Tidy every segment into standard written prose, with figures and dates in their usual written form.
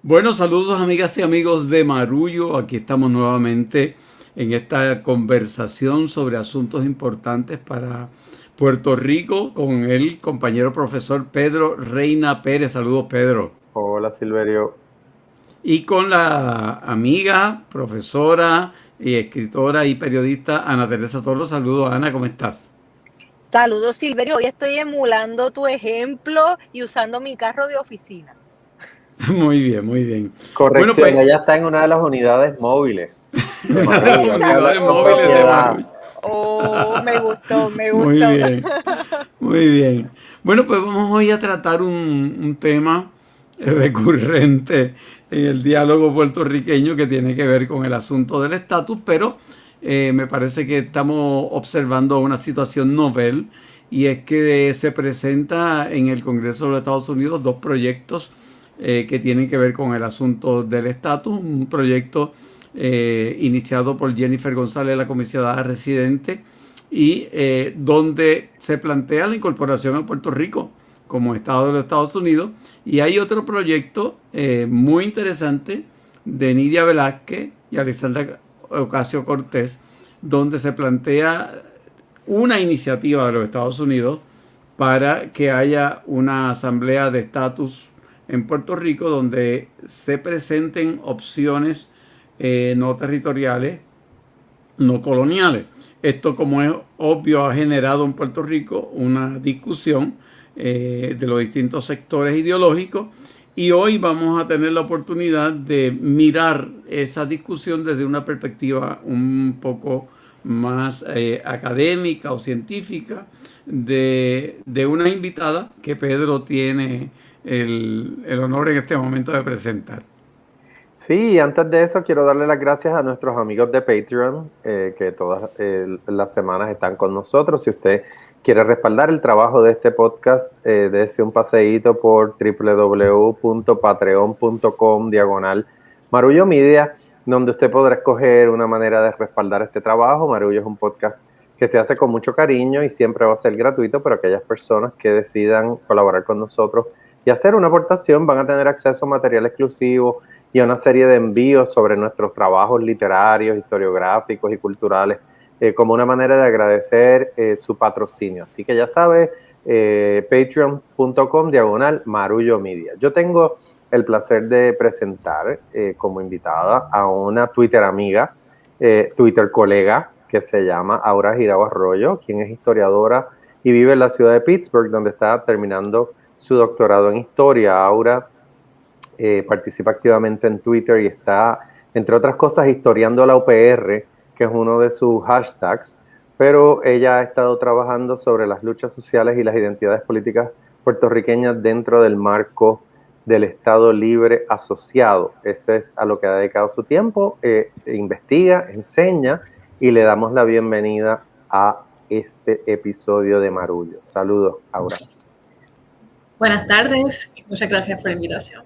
Bueno, saludos amigas y amigos de Marullo. Aquí estamos nuevamente en esta conversación sobre asuntos importantes para Puerto Rico con el compañero profesor Pedro Reina Pérez. Saludos, Pedro. Hola Silverio. Y con la amiga, profesora y escritora y periodista Ana Teresa Toro. Saludos, Ana, ¿cómo estás? Saludos, Silverio. Hoy estoy emulando tu ejemplo y usando mi carro de oficina. Muy bien, muy bien. Bueno, Corrección, pues, ella está en una de las unidades móviles de una de las Marullo. Aquí hablas unidades con móviles de propiedad. Marullo. Oh, me gustó, me Muy gustó. bien, muy bien. Bueno, pues vamos hoy a tratar un tema recurrente en el diálogo puertorriqueño que tiene que ver con el asunto del estatus, pero me parece que estamos observando una situación novel y es que se presenta en el Congreso de los Estados Unidos dos proyectos que tienen que ver con el asunto del estatus. Un proyecto iniciado por Jennifer González, la comisionada residente, y donde se plantea la incorporación a Puerto Rico como Estado de los Estados Unidos. Y hay otro proyecto muy interesante de Nidia Velázquez y Alexandra Ocasio-Cortez, donde se plantea una iniciativa de los Estados Unidos para que haya una asamblea de estatus en Puerto Rico donde se presenten opciones no territoriales, no coloniales. Esto, como es obvio, ha generado en Puerto Rico una discusión de los distintos sectores ideológicos, y hoy vamos a tener la oportunidad de mirar esa discusión desde una perspectiva un poco más académica o científica de una invitada que Pedro tiene el honor en este momento de presentar. Sí, antes de eso quiero darle las gracias a nuestros amigos de Patreon que todas las semanas están con nosotros. Si usted quiere respaldar el trabajo de este podcast, dése un paseíto por www.patreon.com/Marullo Media, donde usted podrá escoger una manera de respaldar este trabajo. Marullo es un podcast que se hace con mucho cariño y siempre va a ser gratuito, pero aquellas personas que decidan colaborar con nosotros y hacer una aportación van a tener acceso a material exclusivo y a una serie de envíos sobre nuestros trabajos literarios, historiográficos y culturales, como una manera de agradecer su patrocinio. Así que ya sabe, patreon.com/Marullo Media. Yo tengo el placer de presentar como invitada a una Twitter amiga, Twitter colega, que se llama Aura Girao Arroyo, quien es historiadora y vive en la ciudad de Pittsburgh, donde está terminando su doctorado en historia. Aura participa activamente en Twitter y está, entre otras cosas, historiando la UPR, que es uno de sus hashtags, pero ella ha estado trabajando sobre las luchas sociales y las identidades políticas puertorriqueñas dentro del marco del Estado Libre Asociado. Ese es a lo que ha dedicado su tiempo, investiga, enseña, y le damos la bienvenida a este episodio de Marullo. Saludos, Aura. Buenas tardes y muchas gracias por la invitación.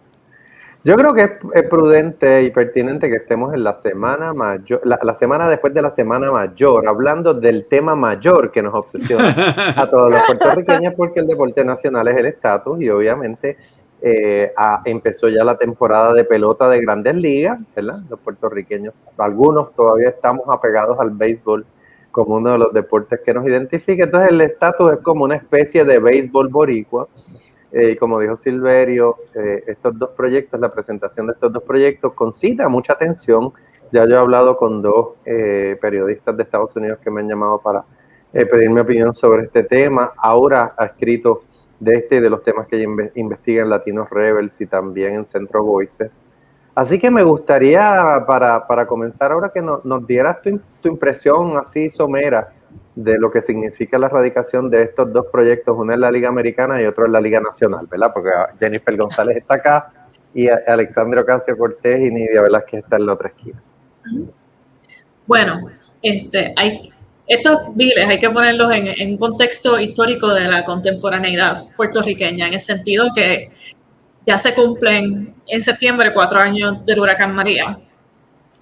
Yo creo que es prudente y pertinente que estemos en la semana mayor, la semana después de la semana mayor, hablando del tema mayor que nos obsesiona a todos los puertorriqueños, porque el deporte nacional es el estatus y obviamente empezó ya la temporada de pelota de Grandes Ligas, ¿verdad? Los puertorriqueños, algunos todavía estamos apegados al béisbol como uno de los deportes que nos identifica. Entonces el estatus es como una especie de béisbol boricua. Como dijo Silverio, estos dos proyectos, la presentación de estos dos proyectos concita mucha atención. Ya yo he hablado con dos periodistas de Estados Unidos que me han llamado para pedir mi opinión sobre este tema. Aura ha escrito de este y de los temas que ella investiga en Latinos Rebels y también en Centro Voices. Así que me gustaría, para comenzar ahora, que nos dieras tu impresión así somera de lo que significa la radicación de estos dos proyectos, uno en la Liga Americana y otro en la Liga Nacional, ¿verdad? Porque Jennifer González está acá y Alexandra Ocasio-Cortez y Nidia Velázquez está en la otra esquina. Bueno, estos biles hay que ponerlos en un contexto histórico de la contemporaneidad puertorriqueña, en el sentido que ya se cumplen en septiembre 4 años del huracán María.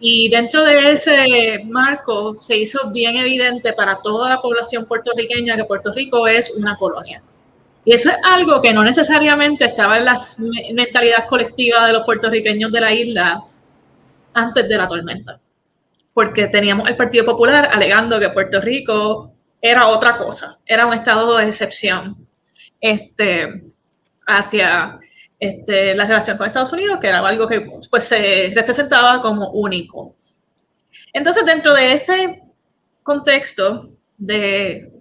Y dentro de ese marco se hizo bien evidente para toda la población puertorriqueña que Puerto Rico es una colonia. Y eso es algo que no necesariamente estaba en la mentalidad colectiva de los puertorriqueños de la isla antes de la tormenta. Porque teníamos el Partido Popular alegando que Puerto Rico era otra cosa, era un estado de excepción hacia la relación con Estados Unidos, que era algo que pues, se representaba como único. Entonces, dentro de ese contexto de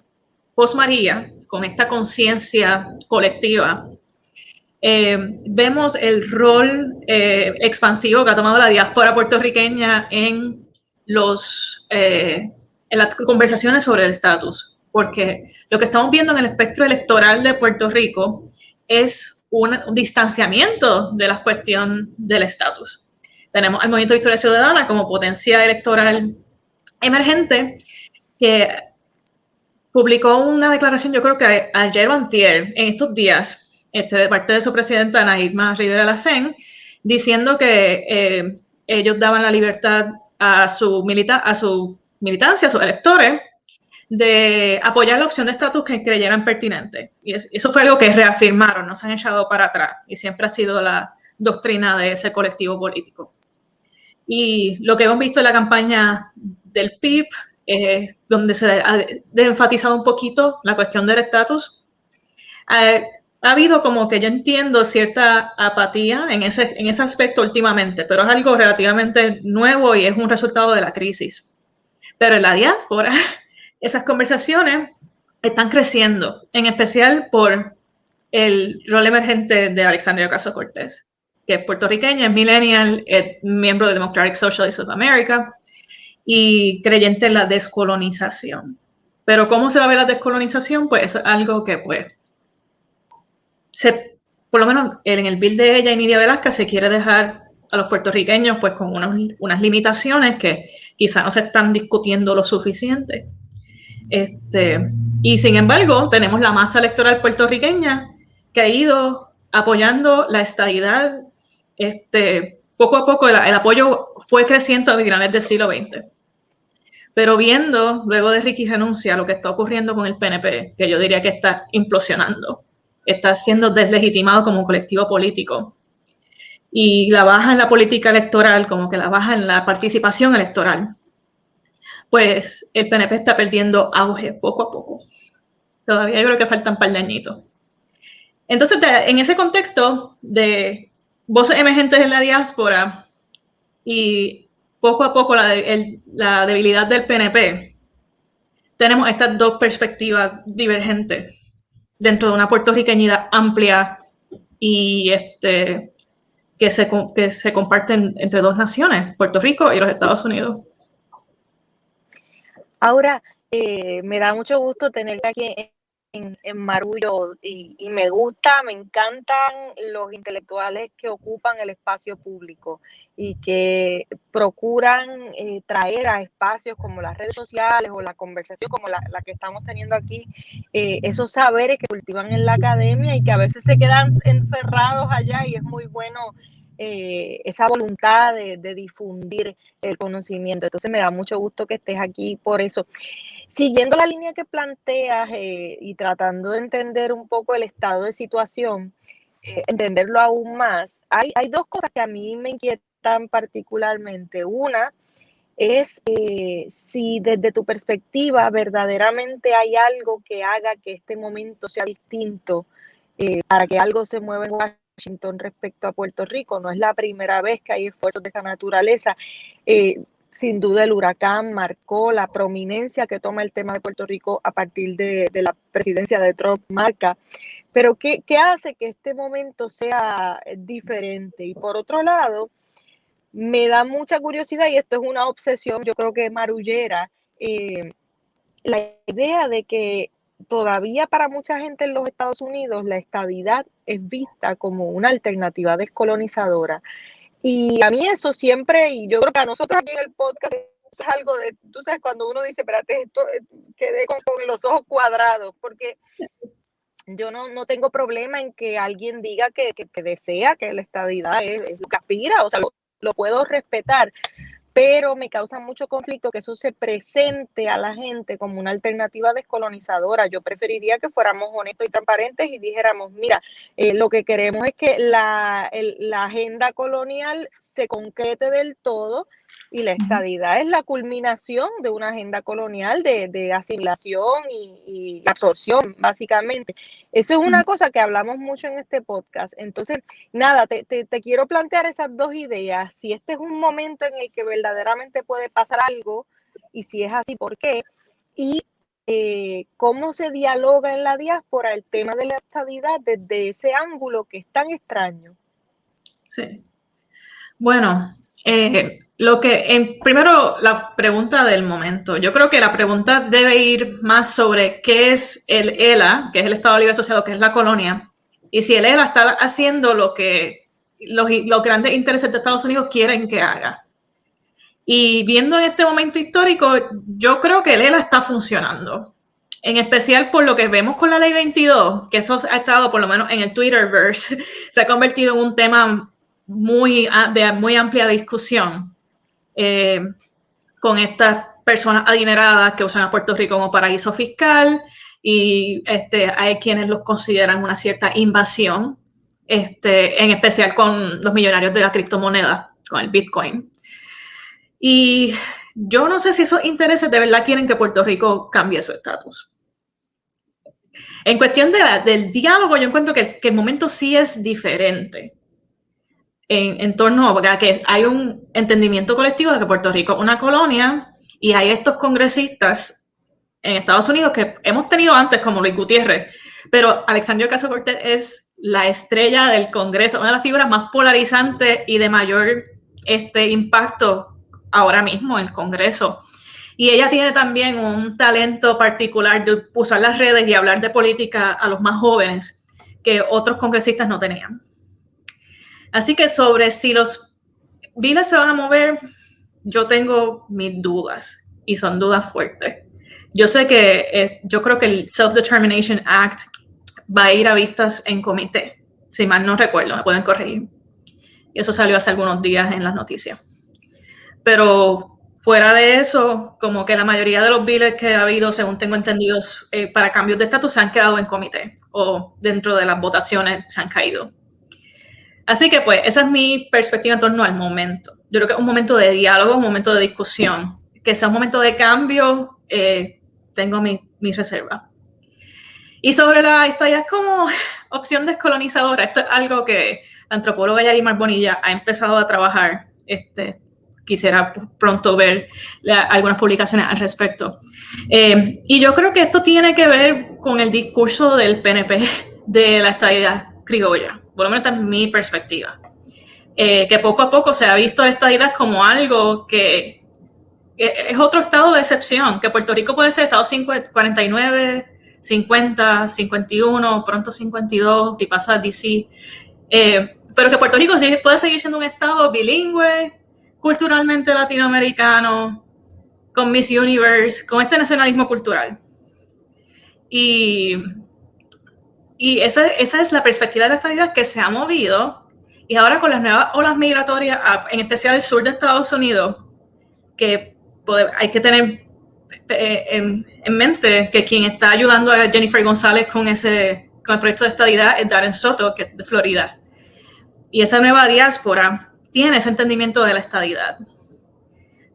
post-María, con esta conciencia colectiva, vemos el rol expansivo que ha tomado la diáspora puertorriqueña en las conversaciones sobre el estatus, porque lo que estamos viendo en el espectro electoral de Puerto Rico es un distanciamiento de la cuestión del estatus. Tenemos al Movimiento de Historia Ciudadana como potencia electoral emergente, que publicó una declaración, yo creo que ayer o antier, en estos días, de parte de su presidenta, Ana Irma Rivera Lacén, diciendo que ellos daban la libertad a su militancia, a sus electores, de apoyar la opción de estatus que creyeran pertinente. Y eso fue algo que reafirmaron, no se han echado para atrás, y siempre ha sido la doctrina de ese colectivo político. Y lo que hemos visto en la campaña del PIB, donde se ha enfatizado un poquito la cuestión del estatus, ha habido como que yo entiendo cierta apatía en ese aspecto últimamente, pero es algo relativamente nuevo y es un resultado de la crisis. Pero en la diáspora, esas conversaciones están creciendo, en especial por el rol emergente de Alexandria Ocasio-Cortez, que es puertorriqueña, es millennial, es miembro de Democratic Socialists of America y creyente en la descolonización. Pero ¿cómo se va a ver la descolonización? Pues eso es algo que, pues, por lo menos en el bill de ella y Nidia Velázquez se quiere dejar a los puertorriqueños pues con unas limitaciones que quizá no se están discutiendo lo suficiente. Y sin embargo, tenemos la masa electoral puertorriqueña que ha ido apoyando la estadidad. Poco a poco el apoyo fue creciendo a finales del siglo XX. Pero viendo, luego de Ricky renuncia, lo que está ocurriendo con el PNP, que yo diría que está implosionando, está siendo deslegitimado como un colectivo político. Y la baja en la política electoral, como que la baja en la participación electoral, pues el PNP está perdiendo auge poco a poco. Todavía yo creo que faltan un par de añitos. Entonces, en ese contexto de voces emergentes en la diáspora y poco a poco la debilidad del PNP, tenemos estas dos perspectivas divergentes dentro de una puertorriqueñidad amplia y que se comparten entre dos naciones, Puerto Rico y los Estados Unidos. Ahora, me da mucho gusto tenerte aquí en Marullo y me gusta, me encantan los intelectuales que ocupan el espacio público y que procuran traer a espacios como las redes sociales o la conversación como la que estamos teniendo aquí, esos saberes que cultivan en la academia y que a veces se quedan encerrados allá, y es muy bueno esa voluntad de difundir el conocimiento. Entonces me da mucho gusto que estés aquí por eso. Siguiendo la línea que planteas y tratando de entender un poco el estado de situación, entenderlo aún más, hay dos cosas que a mí me inquietan particularmente. Una es si desde tu perspectiva verdaderamente hay algo que haga que este momento sea distinto para que algo se mueva en Washington respecto a Puerto Rico. No es la primera vez que hay esfuerzos de esta naturaleza. Sin duda el huracán marcó la prominencia que toma el tema de Puerto Rico a partir de la presidencia de Trump, marca. Pero ¿qué hace que este momento sea diferente? Y por otro lado, me da mucha curiosidad, y esto es una obsesión, yo creo que marullera, la idea de que todavía para mucha gente en los Estados Unidos la estadidad es vista como una alternativa descolonizadora. Y a mí eso siempre, y yo creo que a nosotros aquí en el podcast, eso es algo de, tú sabes, cuando uno dice, espérate, esto quedé con los ojos cuadrados, porque yo no tengo problema en que alguien diga que desea que la estadidad es lo que aspira, o sea, lo puedo respetar, pero me causa mucho conflicto que eso se presente a la gente como una alternativa descolonizadora. Yo preferiría que fuéramos honestos y transparentes y dijéramos, mira, lo que queremos es que la agenda colonial se concrete del todo, y la estadidad es la culminación de una agenda colonial de asimilación y absorción, básicamente. Eso es una cosa que hablamos mucho en este podcast. Entonces, nada, te quiero plantear esas dos ideas. Si este es un momento en el que verdaderamente puede pasar algo, y si es así, ¿por qué? Y cómo se dialoga en la diáspora el tema de la estadidad desde ese ángulo que es tan extraño. Sí. Bueno, primero la pregunta del momento. Yo creo que la pregunta debe ir más sobre qué es el ELA, que es el Estado Libre Asociado, que es la colonia, y si el ELA está haciendo lo que los grandes intereses de Estados Unidos quieren que haga. Y viendo en este momento histórico, yo creo que el ELA está funcionando. En especial por lo que vemos con la Ley 22, que eso ha estado, por lo menos en el Twitterverse, se ha convertido en un tema de muy amplia discusión, con estas personas adineradas que usan a Puerto Rico como paraíso fiscal, y hay quienes los consideran una cierta invasión, en especial con los millonarios de la criptomoneda, con el Bitcoin. Y yo no sé si esos intereses de verdad quieren que Puerto Rico cambie su estatus. En cuestión del diálogo, yo encuentro que el momento sí es diferente en torno a que hay un entendimiento colectivo de que Puerto Rico es una colonia, y hay estos congresistas en Estados Unidos que hemos tenido antes, como Luis Gutiérrez, pero Alexandria Ocasio-Cortez es la estrella del Congreso, una de las figuras más polarizantes y de mayor impacto ahora mismo en el Congreso. Y ella tiene también un talento particular de usar las redes y hablar de política a los más jóvenes que otros congresistas no tenían. Así que sobre si los biles se van a mover, yo tengo mis dudas, y son dudas fuertes. Yo creo que el Self-Determination Act va a ir a vistas en comité, si mal no recuerdo, me pueden corregir. Y eso salió hace algunos días en las noticias. Pero fuera de eso, como que la mayoría de los biles que ha habido, según tengo entendido, para cambios de estatus se han quedado en comité, o dentro de las votaciones se han caído. Así que pues esa es mi perspectiva en torno al momento. Yo creo que es un momento de diálogo, un momento de discusión. Que sea un momento de cambio, tengo mi reserva. Y sobre la estadidad como opción descolonizadora, esto es algo que la antropóloga Yarimar Bonilla ha empezado a trabajar. Quisiera pronto ver algunas publicaciones al respecto. Y yo creo que esto tiene que ver con el discurso del PNP de la estadidad criolla, por lo menos esta es mi perspectiva. Que poco a poco se ha visto la estadidad como algo que es otro estado de excepción, que Puerto Rico puede ser estado 49, 50, 51, pronto 52, si pasa a DC, pero que Puerto Rico sí puede seguir siendo un estado bilingüe, culturalmente latinoamericano, con Miss Universe, con este nacionalismo cultural. Y esa es la perspectiva de la estadidad que se ha movido, y ahora con las nuevas olas migratorias, en especial el sur de Estados Unidos, que hay que tener en mente que quien está ayudando a Jennifer González con el proyecto de estadidad es Darren Soto, que es de Florida. Y esa nueva diáspora tiene ese entendimiento de la estadidad.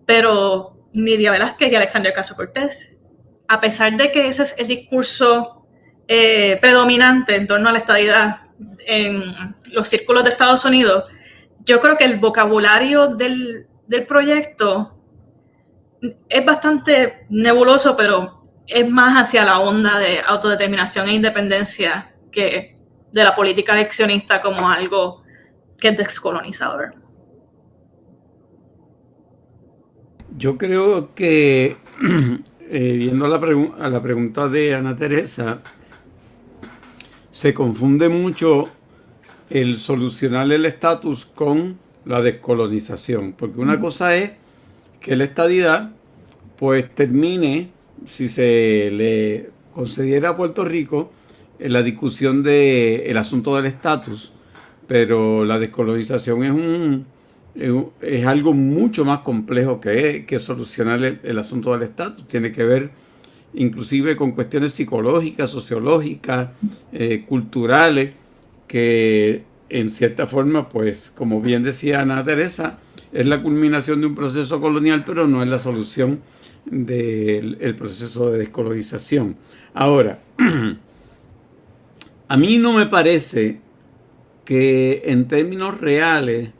Pero Nidia Velázquez y Alexandria Ocasio-Cortez, a pesar de que ese es el discurso predominante en torno a la estadidad en los círculos de Estados Unidos, yo creo que el vocabulario del proyecto es bastante nebuloso, pero es más hacia la onda de autodeterminación e independencia que de la política eleccionista como algo que es descolonizador. Yo creo que, viendo a la pregunta de Ana Teresa, se confunde mucho el solucionar el estatus con la descolonización, porque una cosa es que la estadidad pues termine, si se le concediera a Puerto Rico, en la discusión del asunto del estatus, pero la descolonización es es algo mucho más complejo que solucionar el asunto del estatus. Tiene que ver inclusive con cuestiones psicológicas, sociológicas, culturales, que en cierta forma, pues, como bien decía Ana Teresa, es la culminación de un proceso colonial, pero no es la solución del proceso de descolonización. Ahora, a mí no me parece que en términos reales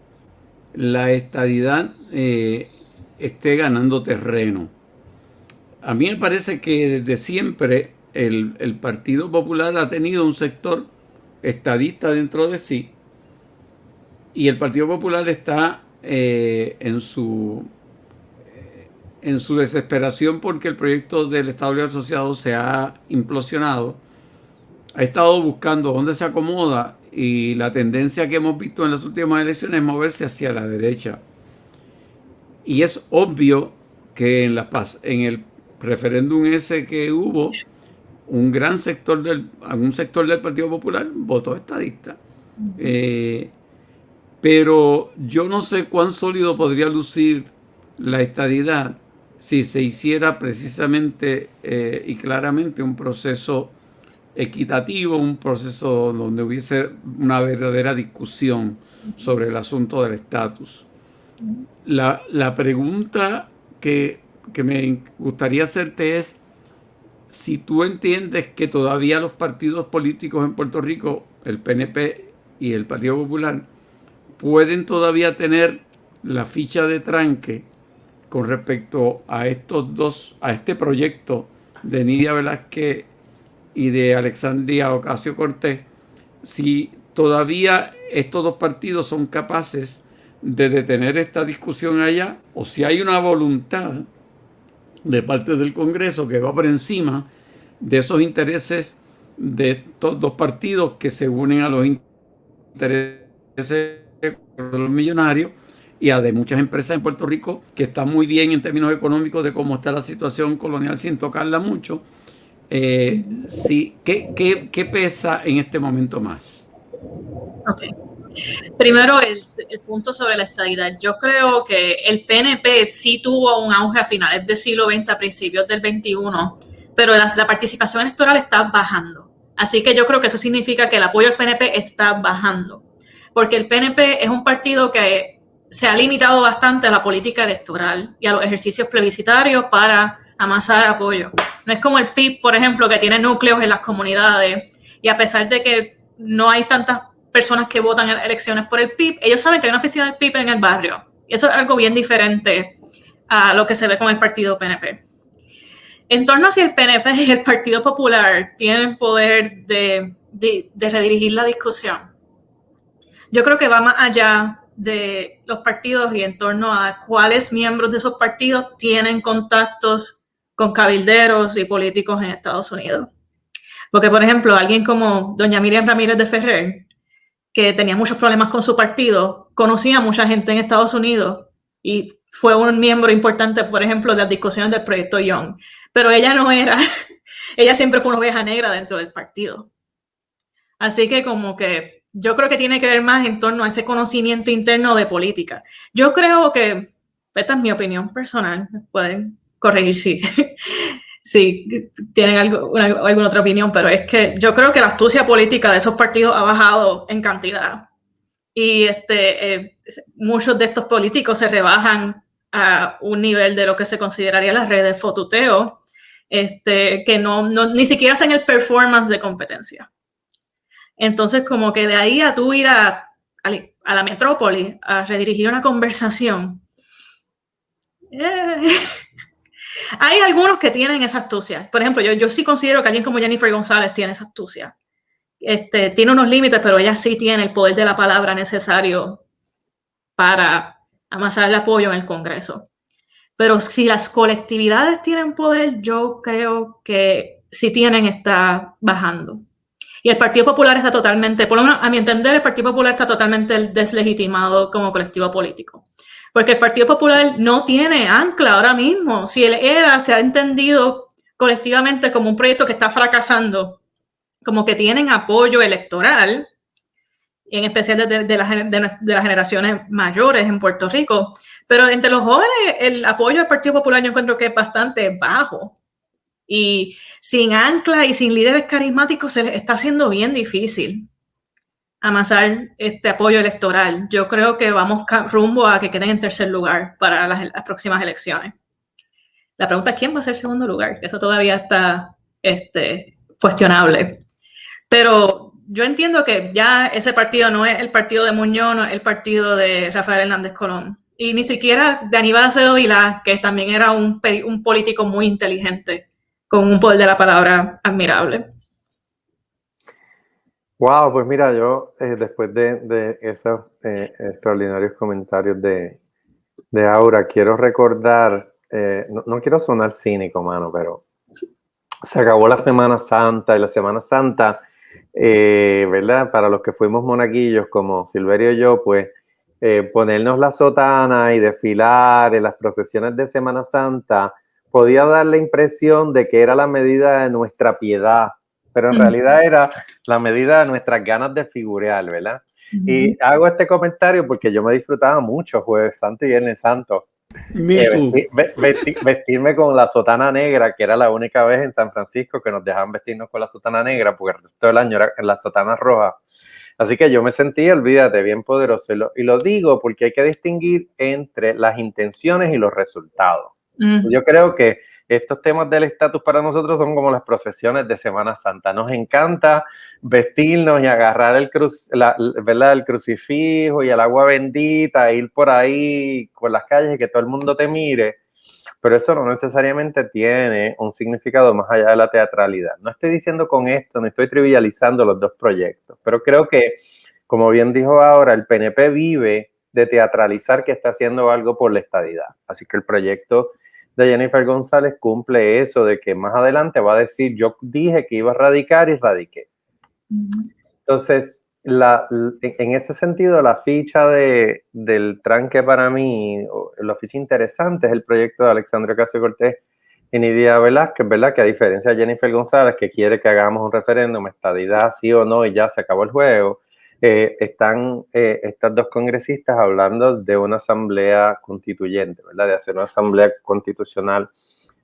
la estadidad esté ganando terreno. A mí me parece que desde siempre el Partido Popular ha tenido un sector estadista dentro de sí, y el Partido Popular está en su desesperación porque el proyecto del Estado Libre Asociado se ha implosionado. Ha estado buscando dónde se acomoda, y la tendencia que hemos visto en las últimas elecciones es moverse hacia la derecha. Y es obvio que en el referéndum ese que hubo, un sector del Partido Popular votó estadista. Pero yo no sé cuán sólido podría lucir la estadidad si se hiciera precisamente y claramente un proceso equitativo, un proceso donde hubiese una verdadera discusión sobre el asunto del estatus. La pregunta que me gustaría hacerte es si tú entiendes que todavía los partidos políticos en Puerto Rico, el PNP y el Partido Popular, pueden todavía tener la ficha de tranque con respecto a este proyecto de Nidia Velázquez y de Alexandria Ocasio-Cortez, si todavía estos dos partidos son capaces de detener esta discusión allá, o si hay una voluntad de parte del Congreso que va por encima de esos intereses de estos dos partidos que se unen a los intereses de los millonarios y a de muchas empresas en Puerto Rico que están muy bien en términos económicos de cómo está la situación colonial sin tocarla mucho. Sí, ¿qué pesa en este momento más? Ok. Primero, el punto sobre la estadidad. Yo creo que el PNP sí tuvo un auge a finales del siglo XX, a principios del XXI, pero la participación electoral está bajando. Así que yo creo que eso significa que el apoyo al PNP está bajando, porque el PNP es un partido que se ha limitado bastante a la política electoral y a los ejercicios plebiscitarios para amasar apoyo. No es como el PIB, por ejemplo, que tiene núcleos en las comunidades, y a pesar de que no hay tantas personas que votan en elecciones por el PIB, ellos saben que hay una oficina del PIB en el barrio. Y eso es algo bien diferente a lo que se ve con el partido PNP. En torno a si el PNP y el Partido Popular tienen poder de redirigir la discusión, yo creo que va más allá de los partidos y en torno a cuáles miembros de esos partidos tienen contactos con cabilderos y políticos en Estados Unidos. Porque, por ejemplo, alguien como doña Miriam Ramírez de Ferrer, que tenía muchos problemas con su partido, conocía a mucha gente en Estados Unidos y fue un miembro importante, por ejemplo, de las discusiones del proyecto Young. Pero ella no era, ella siempre fue una oveja negra dentro del partido. Así que como que yo creo que tiene que ver más en torno a ese conocimiento interno de política. Yo creo que, esta es mi opinión personal, pueden corregir si tienen alguna otra opinión, pero es que yo creo que la astucia política de esos partidos ha bajado en cantidad. Y muchos de estos políticos se rebajan a un nivel de lo que se consideraría las redes fotuteo, que ni siquiera hacen el performance de competencia. Entonces, como que de ahí a tú ir a la metrópoli a redirigir una conversación, hay algunos que tienen esa astucia. Por ejemplo, yo sí considero que alguien como Jennifer González tiene esa astucia. Tiene unos límites, pero ella sí tiene el poder de la palabra necesario para amasar el apoyo en el Congreso. Pero si las colectividades tienen poder, yo creo que si tienen, está bajando. Y el Partido Popular está totalmente, por lo menos a mi entender, el Partido Popular está totalmente deslegitimado como colectivo político. Porque el Partido Popular no tiene ancla ahora mismo. Si el ERA se ha entendido colectivamente como un proyecto que está fracasando, como que tienen apoyo electoral, y en especial de las generaciones mayores en Puerto Rico. Pero entre los jóvenes, el apoyo al Partido Popular yo encuentro que es bastante bajo. Y sin ancla y sin líderes carismáticos se les está haciendo bien difícil amasar este apoyo electoral. Yo creo que vamos rumbo a que queden en tercer lugar para las próximas elecciones. La pregunta es quién va a ser segundo lugar. Eso todavía está cuestionable. Pero yo entiendo que ya ese partido no es el partido de Muñoz, no es el partido de Rafael Hernández Colón. Y ni siquiera de Aníbal Acevedo Vilá, que también era un político muy inteligente, con un poder de la palabra admirable. Wow, pues mira, yo después de esos extraordinarios comentarios de Aura, quiero recordar, no quiero sonar cínico, mano, pero se acabó la Semana Santa y la Semana Santa, ¿verdad? Para los que fuimos monaguillos como Silverio y yo, pues ponernos la sotana y desfilar en las procesiones de Semana Santa podía dar la impresión de que era la medida de nuestra piedad, pero en realidad era la medida de nuestras ganas de figurear, ¿verdad? Y hago este comentario porque yo me disfrutaba mucho Jueves Santo y Viernes Santo. Vestirme con la sotana negra, que era la única vez en San Francisco que nos dejaban vestirnos con la sotana negra, porque el resto del año era en la sotana roja. Así que yo me sentí, olvídate, bien poderoso. Y lo digo porque hay que distinguir entre las intenciones y los resultados. Yo creo que estos temas del estatus para nosotros son como las procesiones de Semana Santa. Nos encanta vestirnos y agarrar el crucifijo y el agua bendita, ir por ahí por las calles y que todo el mundo te mire, pero eso no necesariamente tiene un significado más allá de la teatralidad. No estoy diciendo con esto, no estoy trivializando los dos proyectos, pero creo que, como bien dijo ahora, el PNP vive de teatralizar que está haciendo algo por la estadidad. Así que el proyecto de Jennifer González cumple eso de que más adelante va a decir, yo dije que iba a radicar y radiqué. Entonces, en ese sentido, la ficha del tranque para mí, la ficha interesante es el proyecto de Alexandria Ocasio-Cortez y Nidia Velázquez, ¿verdad? Que a diferencia de Jennifer González, que quiere que hagamos un referéndum, estadidad, sí o no, y ya se acabó el juego, están estas dos congresistas hablando de una asamblea constituyente, ¿verdad? De hacer una asamblea constitucional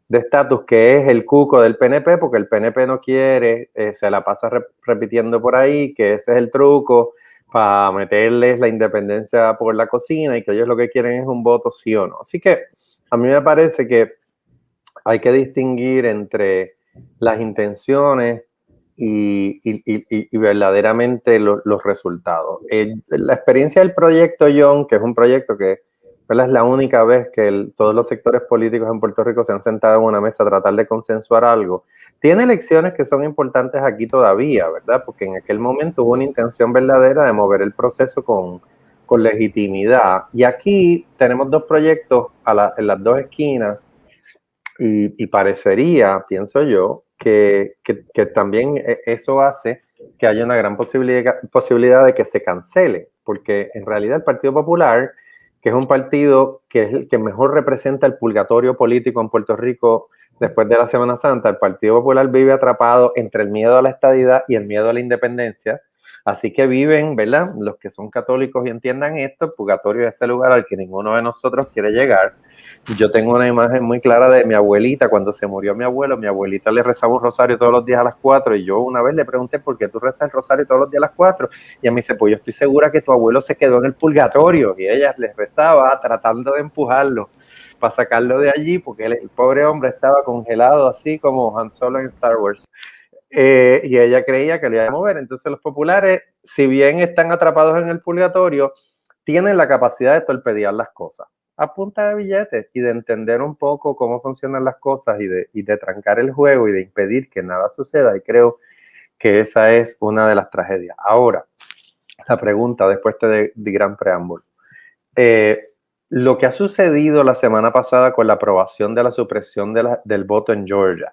de estatus, que es el cuco del PNP, porque el PNP no quiere, se la pasa repitiendo por ahí, que ese es el truco para meterles la independencia por la cocina y que ellos lo que quieren es un voto sí o no. Así que a mí me parece que hay que distinguir entre las intenciones y verdaderamente los resultados. La experiencia del proyecto John, que es un proyecto que, ¿verdad?, es la única vez que todos los sectores políticos en Puerto Rico se han sentado en una mesa a tratar de consensuar algo, tiene lecciones que son importantes aquí todavía, ¿verdad? Porque en aquel momento hubo una intención verdadera de mover el proceso con legitimidad. Y aquí tenemos dos proyectos en las dos esquinas y parecería, pienso yo, que también eso hace que haya una gran posibilidad de que se cancele, porque en realidad el Partido Popular, que es un partido que es el que mejor representa el purgatorio político en Puerto Rico después de la Semana Santa, el Partido Popular vive atrapado entre el miedo a la estadidad y el miedo a la independencia. Así que viven, ¿verdad? Los que son católicos y entiendan esto, el purgatorio es ese lugar al que ninguno de nosotros quiere llegar. Yo tengo una imagen muy clara de mi abuelita. Cuando se murió mi abuelo, mi abuelita le rezaba un rosario todos los días a las 4 y yo una vez le pregunté, ¿por qué tú rezas el rosario todos los días a las 4? Y a mí me dice, pues yo estoy segura que tu abuelo se quedó en el purgatorio, y ella les rezaba tratando de empujarlo para sacarlo de allí, porque el pobre hombre estaba congelado así como Han Solo en Star Wars. Y ella creía que le iba a mover. Entonces los populares, si bien están atrapados en el purgatorio, tienen la capacidad de torpedear las cosas a punta de billetes y de entender un poco cómo funcionan las cosas y de trancar el juego y de impedir que nada suceda. Y creo que esa es una de las tragedias. Ahora, la pregunta después de gran preámbulo. Lo que ha sucedido la semana pasada con la aprobación de la supresión del voto en Georgia,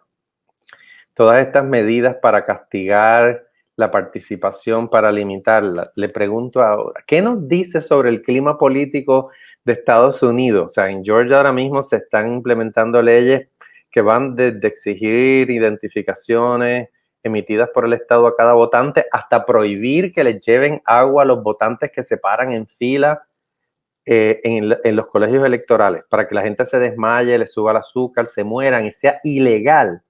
todas estas medidas para castigar la participación, para limitarla, le pregunto ahora, ¿qué nos dice sobre el clima político de Estados Unidos? O sea, en Georgia ahora mismo se están implementando leyes que van desde exigir identificaciones emitidas por el Estado a cada votante, hasta prohibir que les lleven agua a los votantes que se paran en fila en los colegios electorales, para que la gente se desmaye, le suba el azúcar, se mueran y sea ilegal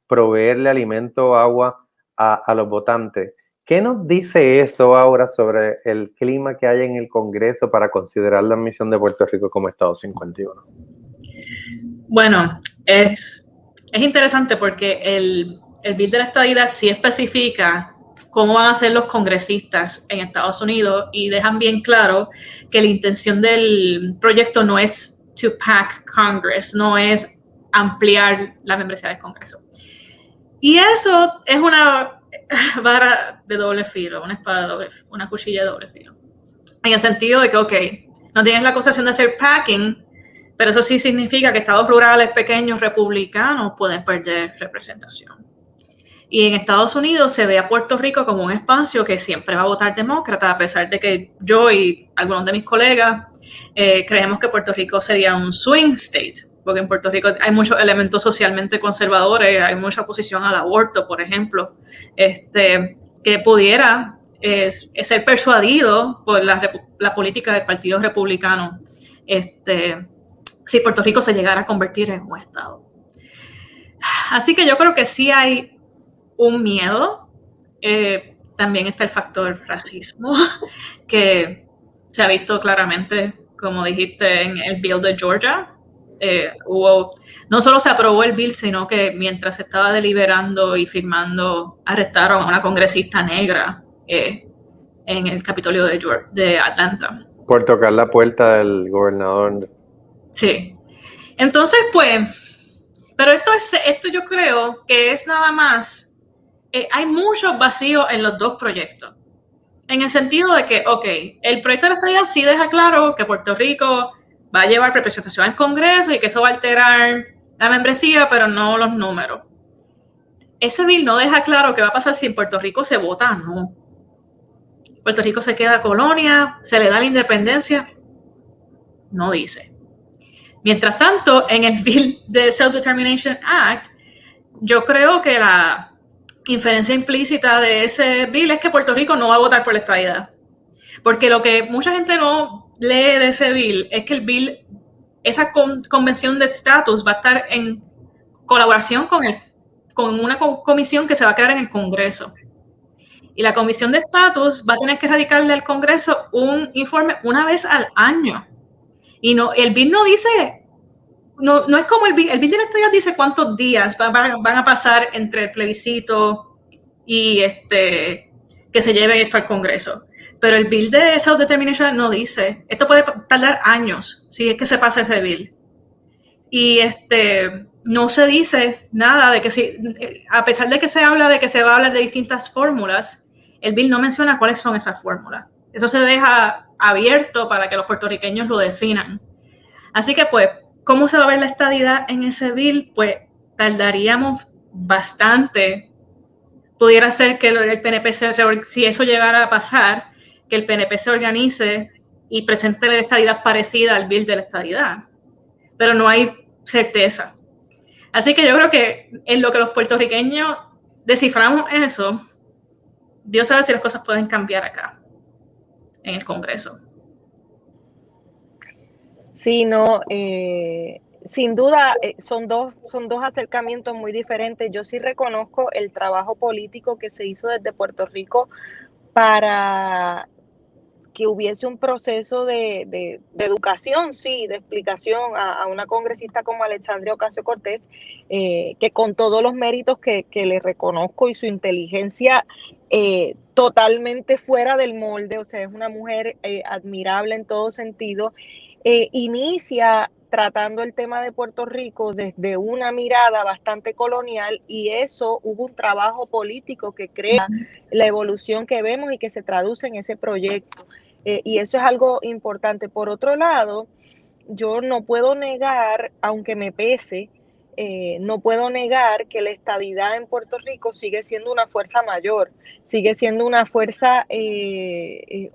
proveerle alimento o agua a los votantes. ¿Qué nos dice eso ahora sobre el clima que hay en el Congreso para considerar la admisión de Puerto Rico como Estado 51? Bueno, es interesante porque el bill de la estadidad sí especifica cómo van a ser los congresistas en Estados Unidos y dejan bien claro que la intención del proyecto no es to pack Congress, no es ampliar la membresía del Congreso. Y eso es una vara de doble filo, una espada de doble filo, una cuchilla de doble filo. En el sentido de que, ok, no tienes la acusación de hacer packing, pero eso sí significa que estados rurales pequeños republicanos pueden perder representación. Y en Estados Unidos se ve a Puerto Rico como un espacio que siempre va a votar demócrata, a pesar de que yo y algunos de mis colegas creemos que Puerto Rico sería un swing state, porque en Puerto Rico hay muchos elementos socialmente conservadores, hay mucha oposición al aborto, por ejemplo, que pudiera ser persuadido por la política del Partido Republicano si Puerto Rico se llegara a convertir en un estado. Así que yo creo que sí hay un miedo. También está el factor racismo, que se ha visto claramente, como dijiste, en el bill de Georgia. No solo se aprobó el bill, sino que mientras se estaba deliberando y firmando, arrestaron a una congresista negra en el Capitolio de Atlanta. Por tocar la puerta del gobernador. Sí. Entonces, pues, pero esto yo creo que es nada más, hay muchos vacíos en los dos proyectos. En el sentido de que, ok, el proyecto de la estadidad sí deja claro que Puerto Rico va a llevar representación al Congreso y que eso va a alterar la membresía, pero no los números. Ese bill no deja claro qué va a pasar si en Puerto Rico se vota o no. Puerto Rico se queda colonia, se le da la independencia. No dice. Mientras tanto, en el bill de Self-Determination Act, yo creo que la inferencia implícita de ese bill es que Puerto Rico no va a votar por la estadidad. Porque lo que mucha gente no lee de ese bill es que el bill, esa convención de estatus va a estar en colaboración con una comisión que se va a crear en el Congreso. Y la comisión de estatus va a tener que radicarle al Congreso un informe una vez al año. Y no, el bill no dice, no es como el bill de la estadidad dice cuántos días van a pasar entre el plebiscito y que se lleve esto al Congreso. Pero el bill de Self-Determination no dice, esto puede tardar años si es que se pasa ese bill. Y no se dice nada de que si, a pesar de que se habla de que se va a hablar de distintas fórmulas, el bill no menciona cuáles son esas fórmulas. Eso se deja abierto para que los puertorriqueños lo definan. Así que, pues, ¿cómo se va a ver la estadidad en ese bill? Pues tardaríamos bastante. Pudiera ser que el PNP, si eso llegara a pasar, que el PNP se organice y presente la estadidad parecida al bill de la estadidad. Pero no hay certeza. Así que yo creo que en lo que los puertorriqueños desciframos eso, Dios sabe si las cosas pueden cambiar acá, en el Congreso. Sí, no, sin duda son dos acercamientos muy diferentes. Yo sí reconozco el trabajo político que se hizo desde Puerto Rico para que hubiese un proceso de educación, sí, de explicación a una congresista como Alexandria Ocasio-Cortez, que con todos los méritos que le reconozco y su inteligencia totalmente fuera del molde, o sea, es una mujer admirable en todo sentido, inicia tratando el tema de Puerto Rico desde una mirada bastante colonial, y eso hubo un trabajo político que crea la evolución que vemos y que se traduce en ese proyecto. Y eso es algo importante. Por otro lado, yo no puedo negar, aunque me pese, no puedo negar que la estadidad en Puerto Rico sigue siendo una fuerza mayor, sigue siendo una fuerza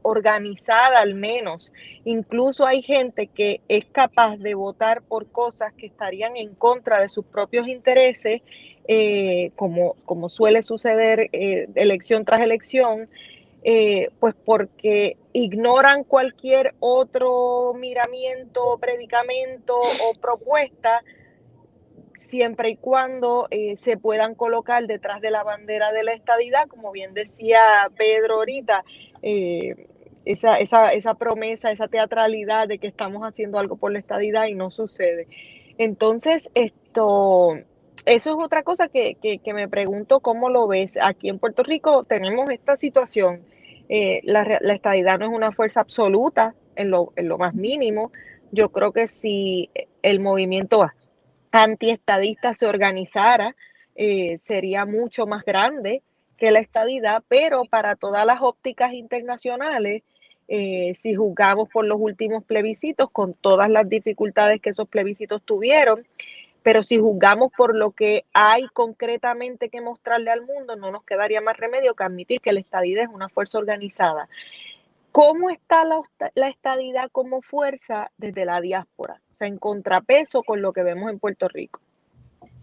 organizada al menos. Incluso hay gente que es capaz de votar por cosas que estarían en contra de sus propios intereses, como suele suceder elección tras elección, pues porque ignoran cualquier otro miramiento, predicamento o propuesta, siempre y cuando se puedan colocar detrás de la bandera de la estadidad, como bien decía Pedro ahorita, esa promesa, esa teatralidad de que estamos haciendo algo por la estadidad y no sucede. Entonces, eso es otra cosa que me pregunto cómo lo ves. Aquí en Puerto Rico tenemos esta situación. La estadidad no es una fuerza absoluta en lo más mínimo. Yo creo que si el movimiento antiestadista se organizara, sería mucho más grande que la estadidad, pero para todas las ópticas internacionales, si juzgamos por los últimos plebiscitos, con todas las dificultades que esos plebiscitos tuvieron, pero si juzgamos por lo que hay concretamente que mostrarle al mundo, no nos quedaría más remedio que admitir que la estadidad es una fuerza organizada. ¿Cómo está la estadidad como fuerza desde la diáspora? O sea, en contrapeso con lo que vemos en Puerto Rico.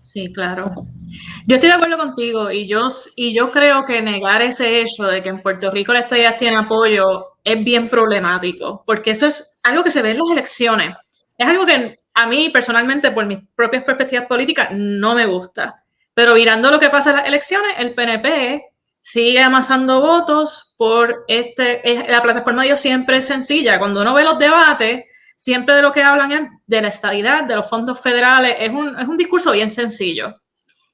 Sí, claro. Yo estoy de acuerdo contigo y yo creo que negar ese hecho de que en Puerto Rico la estadidad tiene apoyo es bien problemático, porque eso es algo que se ve en las elecciones. Es algo que a mí personalmente, por mis propias perspectivas políticas, no me gusta. Pero mirando lo que pasa en las elecciones, el PNP sigue amasando votos por la plataforma de ellos siempre es sencilla. Cuando uno ve los debates, siempre de lo que hablan es de la estadidad, de los fondos federales. Es un discurso bien sencillo.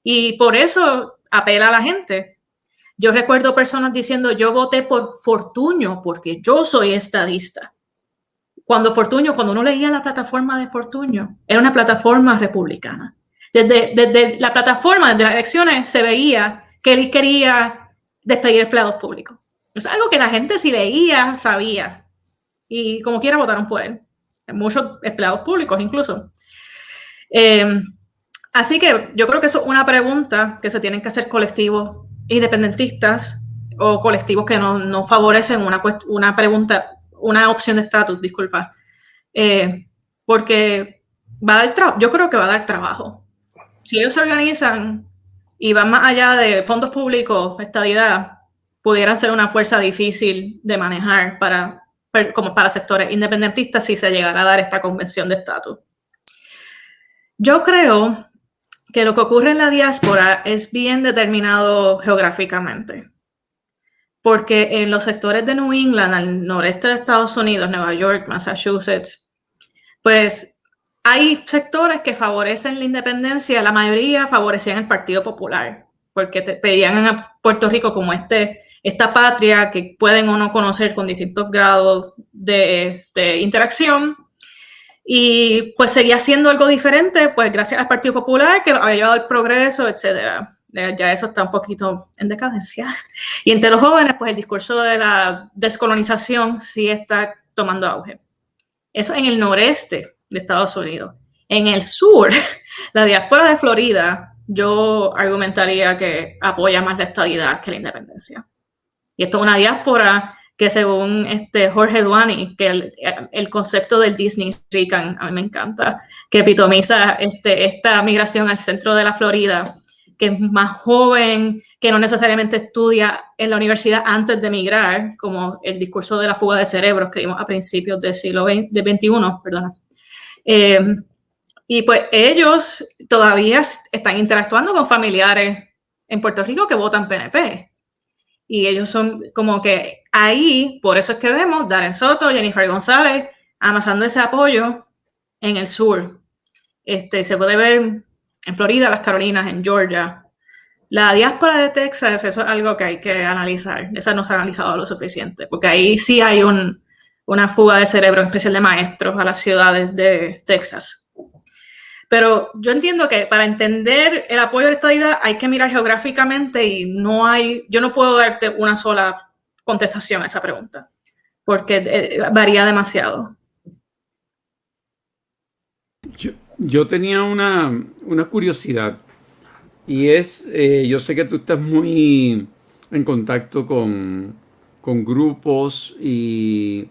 Y por eso apela a la gente. Yo recuerdo personas diciendo, yo voté por Fortuño porque yo soy estadista. Cuando uno leía la plataforma de Fortuño, era una plataforma republicana. Desde la plataforma, desde las elecciones, se veía que él quería despedir empleados públicos. Es algo que la gente si leía, sabía. Y como quiera votaron por él. Muchos empleados públicos incluso. Así que yo creo que eso es una pregunta que se tienen que hacer colectivos independentistas o colectivos que no favorecen una opción de estatus, disculpa. Porque yo creo que va a dar trabajo. Si ellos se organizan y van más allá de fondos públicos, estadidad, pudieran ser una fuerza difícil de manejar como para sectores independentistas si se llegara a dar esta convención de estatus. Yo creo que lo que ocurre en la diáspora es bien determinado geográficamente, porque en los sectores de New England, al noreste de Estados Unidos, Nueva York, Massachusetts, pues hay sectores que favorecen la independencia, la mayoría favorecían el Partido Popular, porque veían a Puerto Rico como esta patria que pueden o no conocer con distintos grados de interacción. Y pues seguía siendo algo diferente, pues gracias al Partido Popular, que había llevado el progreso, etcétera. Ya eso está un poquito en decadencia. Y entre los jóvenes, pues el discurso de la descolonización sí está tomando auge. Eso en el noreste de Estados Unidos. En el sur, la diáspora de Florida, yo argumentaría que apoya más la estadidad que la independencia. Y esto es una diáspora que según Jorge Duani, que el concepto del Disney Rican, a mí me encanta, que epitomiza esta migración al centro de la Florida, que es más joven, que no necesariamente estudia en la universidad antes de migrar, como el discurso de la fuga de cerebros que vimos a principios del siglo XXI, perdona. Y pues ellos todavía están interactuando con familiares en Puerto Rico que votan PNP. Y ellos son como que ahí, por eso es que vemos Darren Soto, Jennifer González, amasando ese apoyo en el sur. Se puede ver en Florida, las Carolinas, en Georgia. La diáspora de Texas, eso es algo que hay que analizar. Esa no se ha analizado lo suficiente, porque ahí sí hay una fuga de cerebro, en especial de maestros, a las ciudades de Texas. Pero yo entiendo que para entender el apoyo a la estadidad hay que mirar geográficamente y yo no puedo darte una sola contestación a esa pregunta, porque varía demasiado. Yo tenía una curiosidad y es, yo sé que tú estás muy en contacto con grupos y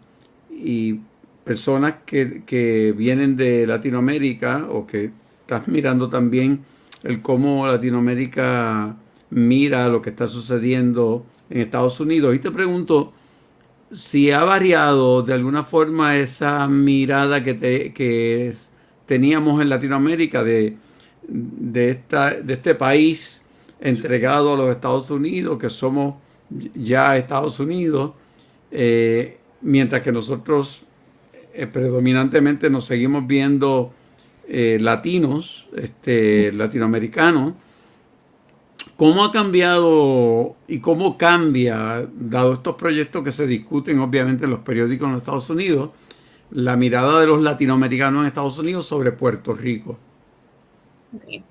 personas que vienen de Latinoamérica o que estás mirando también el cómo Latinoamérica mira lo que está sucediendo en Estados Unidos. Y te pregunto si ha variado de alguna forma esa mirada que teníamos en Latinoamérica de este país entregado a los Estados Unidos, que somos ya Estados Unidos, mientras que nosotros predominantemente nos seguimos viendo latinos, latinoamericanos. ¿Cómo ha cambiado y cómo cambia, dado estos proyectos que se discuten obviamente en los periódicos en los Estados Unidos, la mirada de los latinoamericanos en Estados Unidos sobre Puerto Rico? Okay.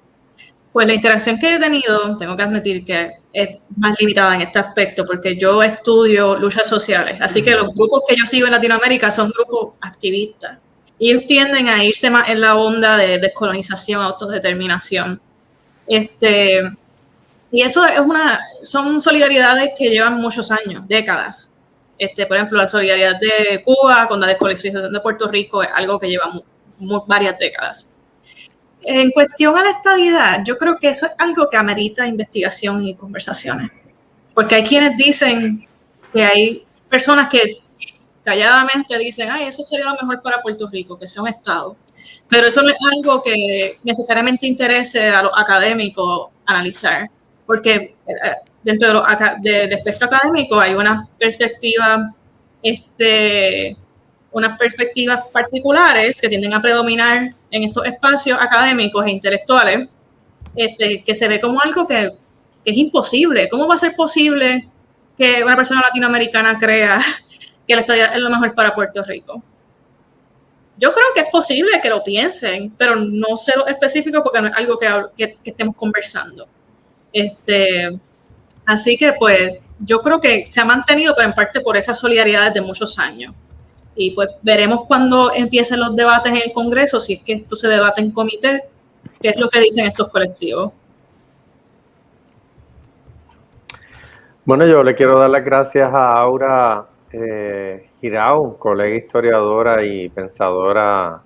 Pues la interacción que he tenido, tengo que admitir que es más limitada en este aspecto, porque yo estudio luchas sociales, así que los grupos que yo sigo en Latinoamérica son grupos activistas. Y ellos tienden a irse más en la onda de descolonización, autodeterminación. Y eso son solidaridades que llevan muchos años, décadas. Por ejemplo, la solidaridad de Cuba con la descolonización de Puerto Rico es algo que lleva varias décadas. En cuestión a la estadidad, yo creo que eso es algo que amerita investigación y conversaciones. Porque hay quienes dicen que hay personas que calladamente dicen, ay, eso sería lo mejor para Puerto Rico, que sea un estado. Pero eso no es algo que necesariamente interese a los académicos analizar. Porque dentro del espectro académico hay unas perspectivas particulares que tienden a predominar en estos espacios académicos e intelectuales, que se ve como algo que es imposible. ¿Cómo va a ser posible que una persona latinoamericana crea que la estadía es lo mejor para Puerto Rico? Yo creo que es posible que lo piensen, pero no sé lo específico porque no es algo que estemos conversando. Así que pues yo creo que se ha mantenido, pero en parte por esa solidaridad de muchos años. Y pues veremos cuando empiecen los debates en el Congreso, si es que esto se debate en comité, qué es lo que dicen estos colectivos. Bueno, yo le quiero dar las gracias a Aura Girao, colega historiadora y pensadora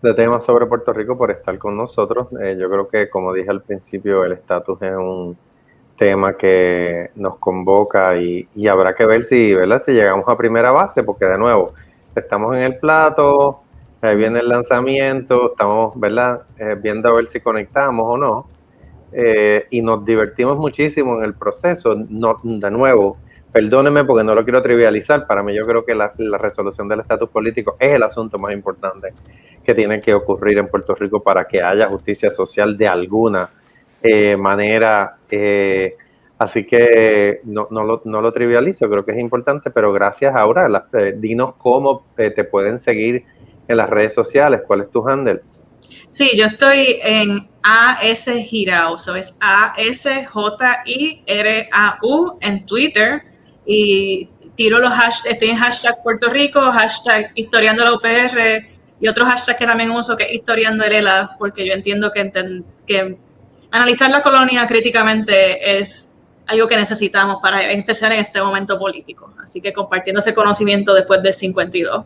de temas sobre Puerto Rico, por estar con nosotros. Yo creo que, como dije al principio, el estatus es un tema que nos convoca y habrá que ver si llegamos a primera base, porque de nuevo, estamos en el plato, viene el lanzamiento, estamos viendo a ver si conectamos o no, y nos divertimos muchísimo en el proceso. No, de nuevo, perdónenme porque no lo quiero trivializar, para mí yo creo que la resolución del estatus político es el asunto más importante que tiene que ocurrir en Puerto Rico para que haya justicia social de alguna manera. Así que no lo trivializo, creo que es importante, pero gracias, Aura. Dinos cómo te pueden seguir en las redes sociales. ¿Cuál es tu handle? Sí, yo estoy en AS Girau, so es ASJIRAU en Twitter, y tiro los hashtags, estoy en hashtag Puerto Rico, hashtag Historiando la UPR y otros hashtags que también uso, que es Historiando el ELA, porque yo entiendo que analizar la colonia críticamente es algo que necesitamos para empezar en este momento político. Así que compartiendo ese conocimiento después del 52.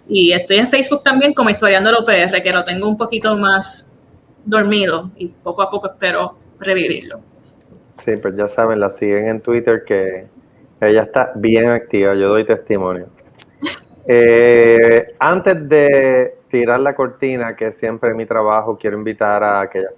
Y estoy en Facebook también como Historiando la UPR, que lo tengo un poquito más dormido y poco a poco espero revivirlo. Sí, pues ya saben, la siguen en Twitter, que ella está bien activa, yo doy testimonio. Antes de tirar la cortina, que es siempre mi trabajo, quiero invitar a aquellas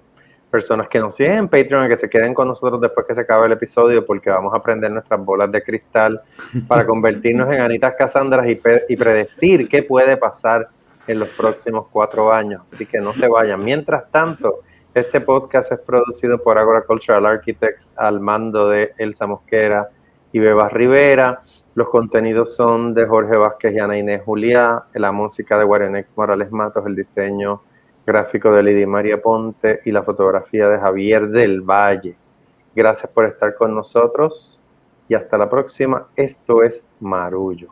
personas que nos siguen en Patreon a que se queden con nosotros después que se acabe el episodio, porque vamos a prender nuestras bolas de cristal para convertirnos en Anitas Casandras y predecir qué puede pasar en los próximos 4 años. Así que no se vayan. Mientras tanto, este podcast es producido por Agora Cultural Architects al mando de Elsa Mosquera y Beba Rivera. Los contenidos son de Jorge Vázquez y Ana Inés Juliá, la música de Guarenex Morales Matos, el diseño gráfico de Lidia María Ponte y la fotografía de Javier del Valle. Gracias por estar con nosotros y hasta la próxima. Esto es Marullo.